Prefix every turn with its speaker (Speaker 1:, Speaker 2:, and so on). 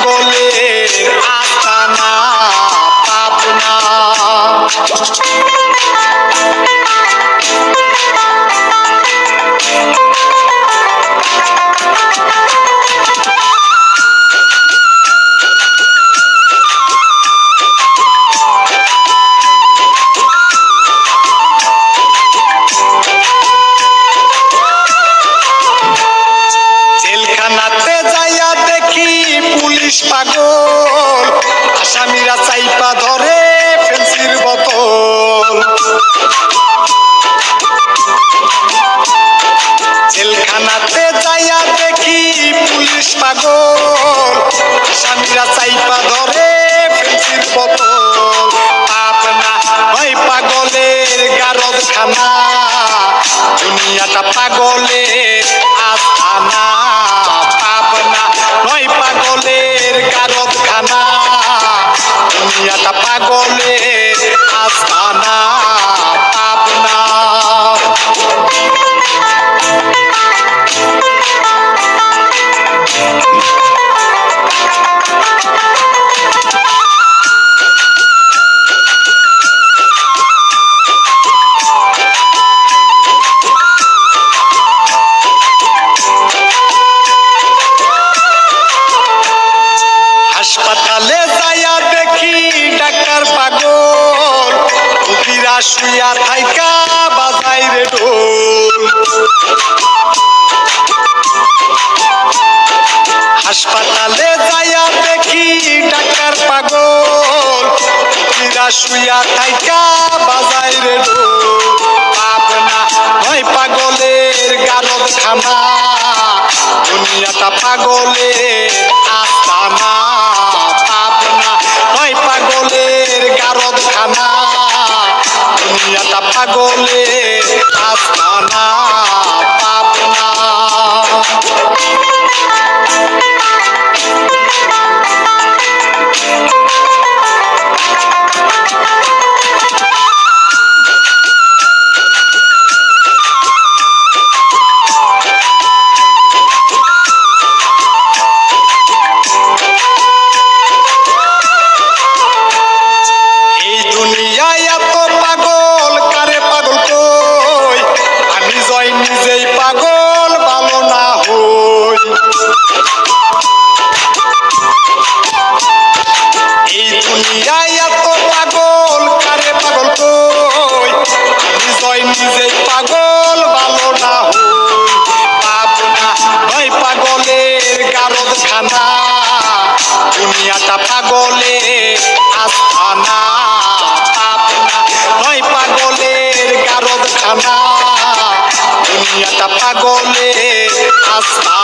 Speaker 1: পাগলের আস্তানা পাবনা। জেলখানাতে যাইয়া দেখি পুলিশ পাগল, আসামিরা চাইপা ধরে ফেন্সির বোতল। জেলখানাতে যাইয়া দেখি পুলিশ পাগল, আসামিরা চাইপা ধরে ফেন্সির বোতল। পাবনা হয় পাগলের গারদখানা, দুনিয়াটা পাগলের আস্তানা। পাবনা নয় পাগলের গারদখানা, দুনিয়াটা পাগলের আস্তানা পাবনা। হাসপাতালে যাইয়া দেখি ডাক্তার পাগল, রোগীরা শুইয়া থাইকা বাজাই রে ঢোল। হাসপাতালে যাইয়া দেখি ডাক্তার পাগল, রোগীরা শুইয়া থাইকা বাজাই রে ঢোল। পাবনা হয় পাগলের গারদখানা, দুনিয়াটা পাগলের আস্তানা। পাবনা নয় পাগলের গারদখানা, দুনিয়াটা পাগলের আস্তানা পাবনা। দুনিয়ায় এত পাগল কারে পাগল কই, আমি জয় নিজেই পাগল ভালো না হই। এই দুনিয়ায় এত পাগল কারে পাগল কই, আমি জয় নিজেই পাগল ভালো না হই। পাবনা নয় পাগলের গারদখানা, দুনিয়াটা পাগলের আস্তানা। পাবনা নয় পাগলের গারদখানা, দুনিয়াটা পাগলের আস্তানা।